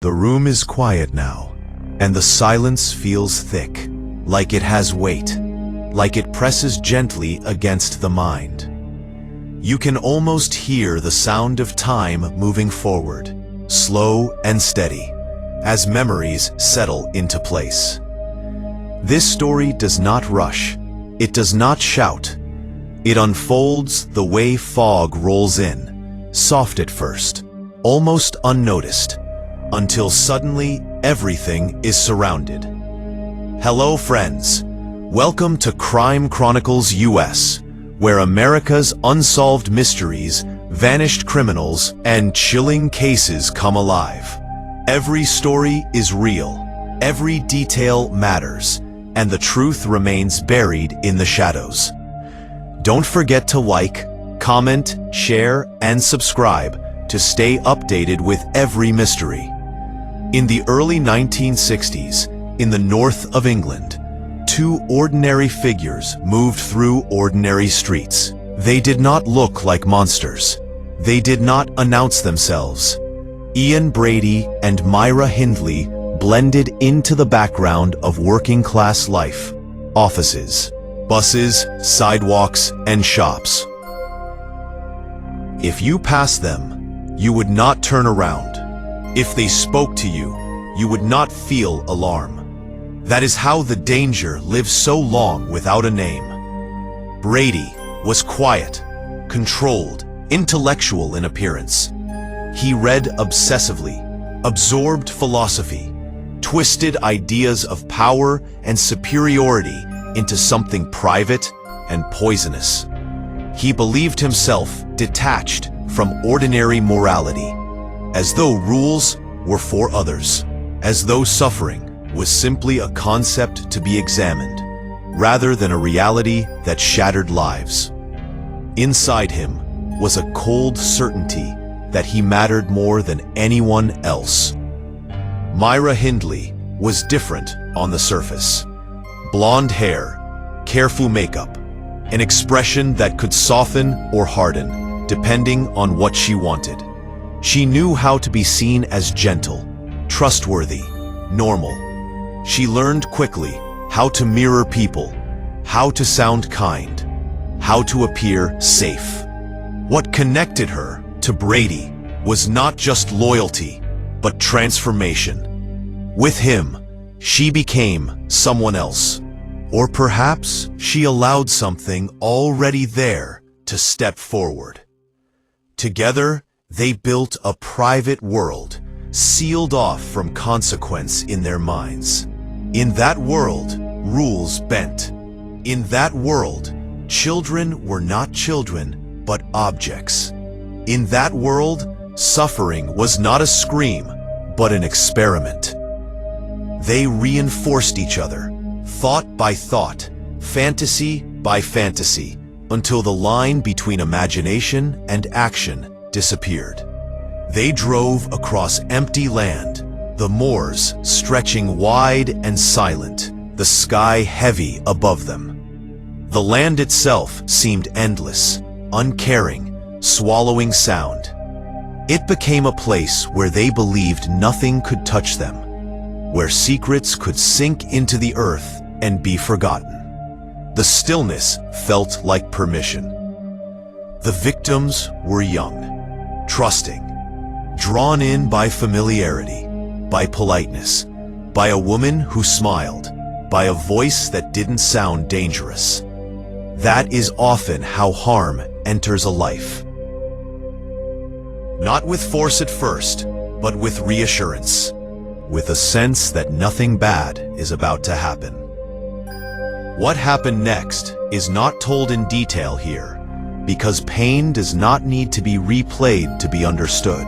The room is quiet now, and the silence feels thick, like it has weight, like it presses gently against the mind. You can almost hear the sound of time moving forward, slow and steady, as memories settle into place. This story does not rush, it does not shout. It unfolds the way fog rolls in, soft at first, almost unnoticed, until suddenly everything is surrounded. Hello friends, welcome to Crime Chronicles US, where America's unsolved mysteries, vanished criminals, and chilling cases come alive. Every story is real, every detail matters, and the truth remains buried in the shadows. Don't forget to like, comment, share, and subscribe to stay updated with every mystery. In the early 1960s, in the north of England, two ordinary figures moved through ordinary streets. They did not look like monsters. They did not announce themselves. Ian Brady and Myra Hindley blended into the background of working-class life. Offices, buses, sidewalks, and shops. If you passed them, you would not turn around. If they spoke to you, you would not feel alarm. That is how the danger lives so long without a name. Brady was quiet, controlled, intellectual in appearance. He read obsessively, absorbed philosophy, twisted ideas of power and superiority into something private and poisonous. He believed himself detached from ordinary morality, as though rules were for others, as though suffering was simply a concept to be examined, rather than a reality that shattered lives. Inside him was a cold certainty that he mattered more than anyone else. Myra Hindley was different on the surface. Blonde hair, careful makeup, an expression that could soften or harden, depending on what she wanted. She knew how to be seen as gentle, trustworthy, normal. She learned quickly how to mirror people, how to sound kind, how to appear safe. What connected her to Brady was not just loyalty, but transformation. With him, she became someone else. Or perhaps she allowed something already there to step forward. Together, they built a private world, sealed off from consequence in their minds. In that world, rules bent. In that world, children were not children, but objects. In that world, suffering was not a scream, but an experiment. They reinforced each other, thought by thought, fantasy by fantasy, until the line between imagination and action disappeared. They drove across empty land, the moors stretching wide and silent, the sky heavy above them. The land itself seemed endless, uncaring, swallowing sound. It became a place where they believed nothing could touch them, where secrets could sink into the earth and be forgotten. The stillness felt like permission. The victims were young, trusting, drawn in by familiarity, by politeness, by a woman who smiled, by a voice that didn't sound dangerous. That is often how harm enters a life. Not with force at first, but with reassurance, with a sense that nothing bad is about to happen. What happened next is not told in detail here, because pain does not need to be replayed to be understood.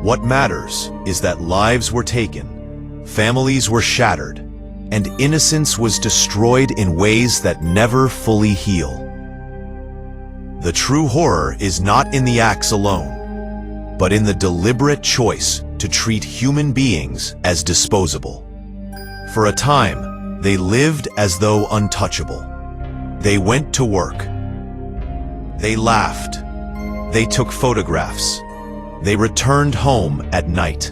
What matters is that lives were taken, families were shattered, and innocence was destroyed in ways that never fully heal. The true horror is not in the acts alone, but in the deliberate choice to treat human beings as disposable. For a time, they lived as though untouchable. They went to work. They laughed. They took photographs. They returned home at night.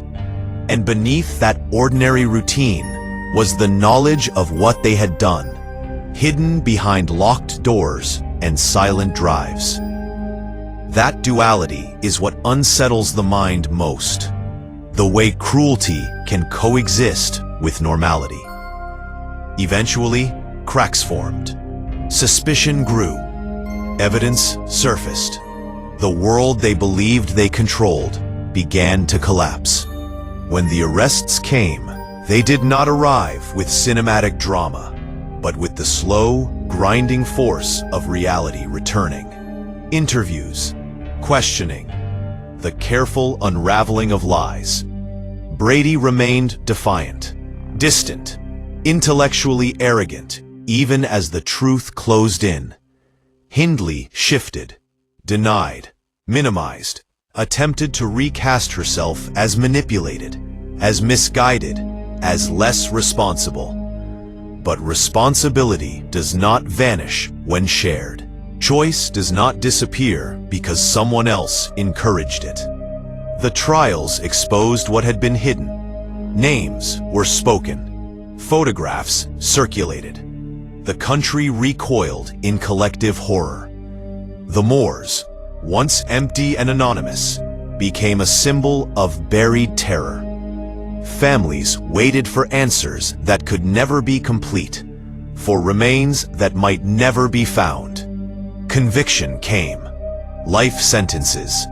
And beneath that ordinary routine was the knowledge of what they had done, hidden behind locked doors and silent drives. That duality is what unsettles the mind most, the way cruelty can coexist with normality. Eventually, cracks formed. Suspicion grew. Evidence surfaced. The world they believed they controlled began to collapse. When the arrests came, they did not arrive with cinematic drama, but with the slow, grinding force of reality returning. Interviews, questioning, the careful unraveling of lies. Brady remained defiant, distant, intellectually arrogant, even as the truth closed in. Hindley shifted, denied, minimized, attempted to recast herself as manipulated, as misguided, as less responsible. But responsibility does not vanish when shared. Choice does not disappear because someone else encouraged it. The trials exposed what had been hidden. Names were spoken. Photographs circulated. The country recoiled in collective horror. The moors, once empty and anonymous, became a symbol of buried terror. Families waited for answers that could never be complete, for remains that might never be found. Conviction came. Life sentences.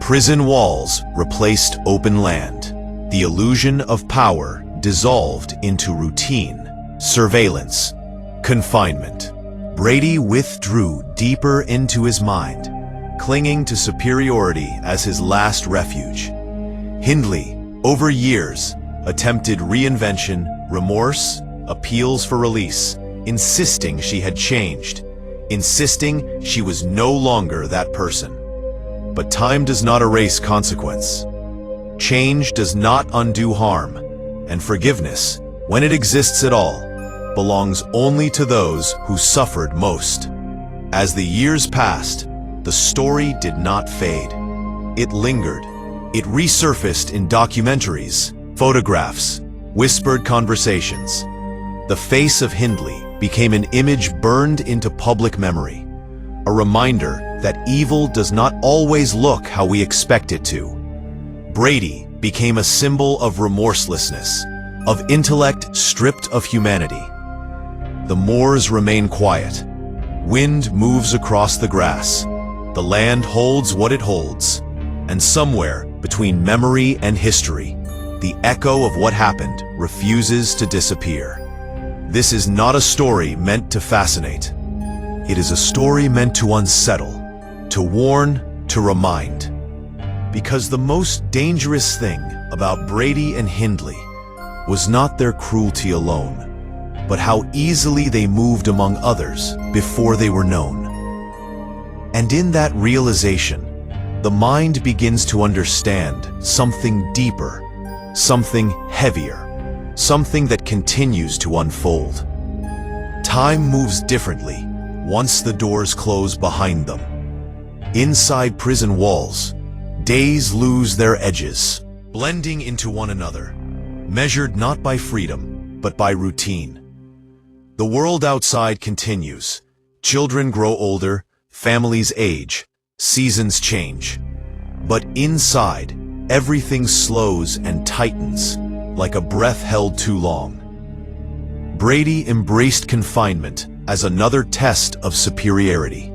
Prison walls replaced open land. The illusion of power dissolved into routine, surveillance, confinement. Brady withdrew deeper into his mind, clinging to superiority as his last refuge. Hindley, over years, attempted reinvention, remorse, appeals for release, insisting she had changed, insisting she was no longer that person. But time does not erase consequence. Change does not undo harm, and forgiveness, when it exists at all, belongs only to those who suffered most. As the years passed, the story did not fade. It lingered. It resurfaced in documentaries, photographs, whispered conversations. The face of Hindley became an image burned into public memory, a reminder that evil does not always look how we expect it to. Brady became a symbol of remorselessness, of intellect stripped of humanity. The moors remain quiet. Wind moves across the grass. The land holds what it holds. And somewhere between memory and history, the echo of what happened refuses to disappear. This is not a story meant to fascinate. It is a story meant to unsettle, to warn, to remind. Because the most dangerous thing about Brady and Hindley was not their cruelty alone, but how easily they moved among others before they were known. And in that realization, the mind begins to understand something deeper, something heavier, something that continues to unfold. Time moves differently once the doors close behind them. Inside prison walls, days lose their edges, blending into one another, measured not by freedom, but by routine. The world outside continues. Children grow older, families age, seasons change. But inside, everything slows and tightens, like a breath held too long. Brady embraced confinement as another test of superiority.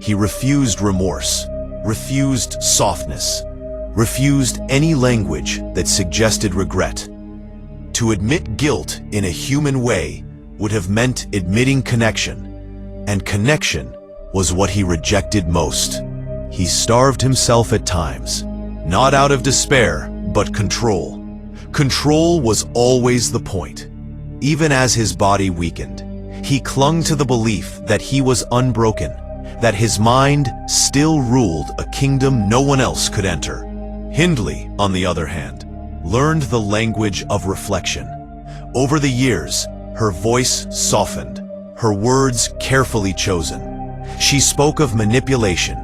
He refused remorse, refused softness, refused any language that suggested regret. To admit guilt in a human way would have meant admitting connection, and connection was what he rejected most. He starved himself at times, not out of despair, but control. Control was always the point. Even as his body weakened, he clung to the belief that he was unbroken, that his mind still ruled a kingdom no one else could enter. Hindley, on the other hand, learned the language of reflection. Over the years, her voice softened, her words carefully chosen. She spoke of manipulation,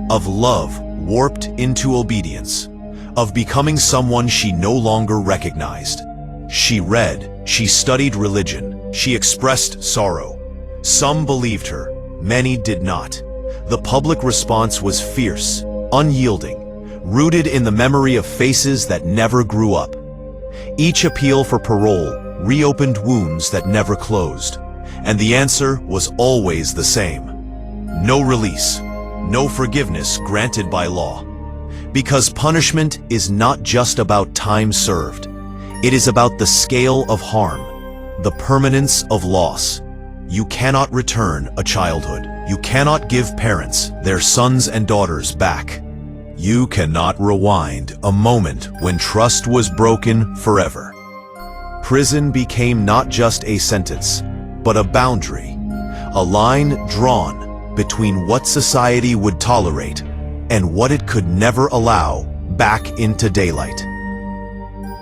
of love warped into obedience, of becoming someone she no longer recognized. She read, she studied religion, she expressed sorrow. Some believed her, many did not. The public response was fierce, unyielding, rooted in the memory of faces that never grew up. Each appeal for parole reopened wounds that never closed, and the answer was always the same. No release, no forgiveness granted by law. Because punishment is not just about time served. It is about the scale of harm, the permanence of loss. You cannot return a childhood. You cannot give parents their sons and daughters back. You cannot rewind a moment when trust was broken forever. Prison became not just a sentence, but a boundary, a line drawn between what society would tolerate and what it could never allow back into daylight.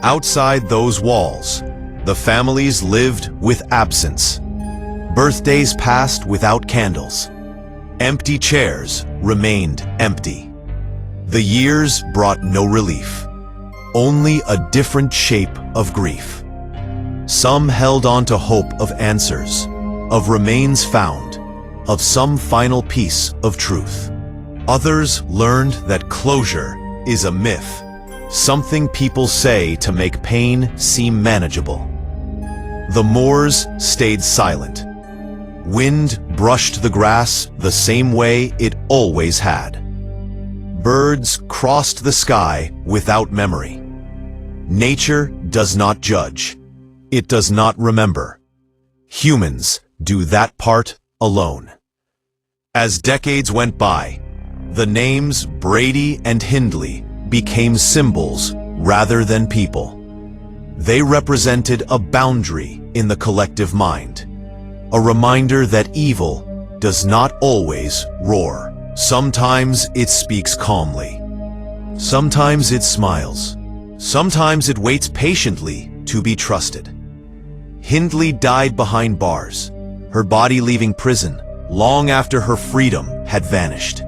Outside those walls, the families lived with absence. Birthdays passed without candles. Empty chairs remained empty. The years brought no relief, only a different shape of grief. Some held on to hope of answers, of remains found, of some final piece of truth. Others learned that closure is a myth, something people say to make pain seem manageable. The moors stayed silent. Wind brushed the grass the same way it always had. Birds crossed the sky without memory. Nature does not judge. It does not remember. Humans do that part alone. As decades went by, the names Brady and Hindley became symbols rather than people. They represented a boundary in the collective mind, a reminder that evil does not always roar. Sometimes it speaks calmly. Sometimes it smiles. Sometimes it waits patiently to be trusted. Hindley died behind bars, her body leaving prison long after her freedom had vanished.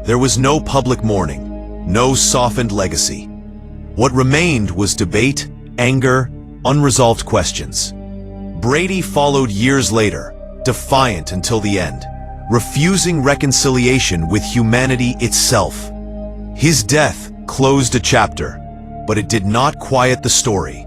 There was no public mourning, no softened legacy. What remained was debate, anger, unresolved questions. Brady followed years later, defiant until the end, refusing reconciliation with humanity itself. His death closed a chapter, but it did not quiet the story,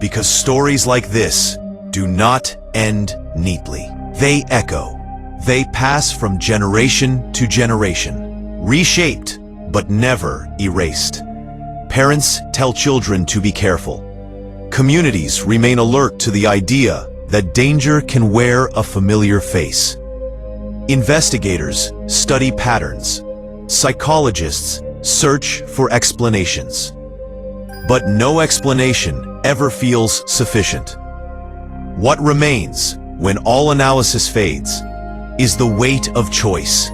because stories like this do not end neatly. They echo. They pass from generation to generation, reshaped but never erased. Parents tell children to be careful. Communities remain alert to the idea that danger can wear a familiar face. Investigators study patterns. Psychologists search for explanations. But no explanation ever feels sufficient. What remains, when all analysis fades, is the weight of choice.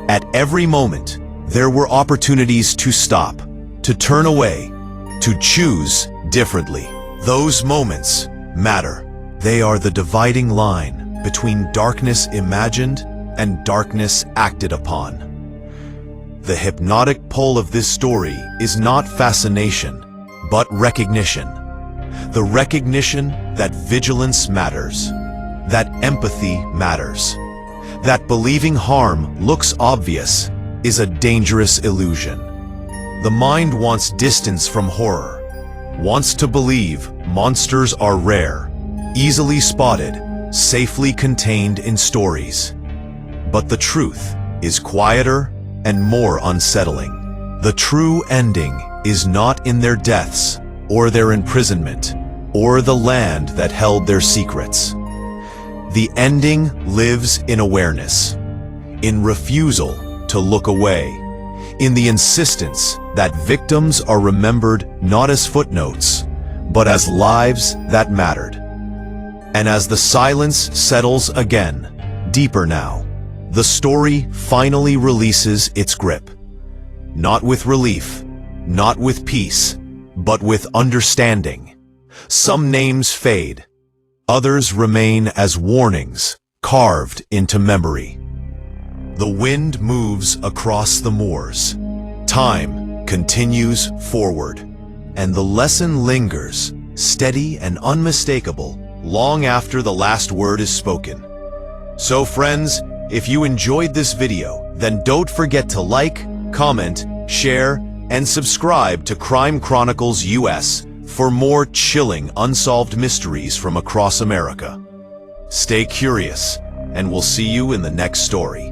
At every moment, there were opportunities to stop, to turn away, to choose differently. Those moments matter. They are the dividing line between darkness imagined and darkness acted upon. The hypnotic pull of this story is not fascination, but recognition. The recognition that vigilance matters, that empathy matters, that believing harm looks obvious is a dangerous illusion. The mind wants distance from horror, wants to believe monsters are rare, easily spotted, safely contained in stories. But the truth is quieter and more unsettling. The true ending is not in their deaths, or their imprisonment, or the land that held their secrets. The ending lives in awareness, in refusal to look away, in the insistence that victims are remembered not as footnotes, but as lives that mattered. And as the silence settles again, deeper now, the story finally releases its grip. Not with relief, not with peace, but with understanding. Some names fade. Others remain as warnings carved into memory. The wind moves across the moors. Time continues forward, and the lesson lingers, steady and unmistakable, long after the last word is spoken. So friends, if you enjoyed this video, then don't forget to like, comment, share, and subscribe to Crime Chronicles US for more chilling unsolved mysteries from across America. Stay curious, and we'll see you in the next story.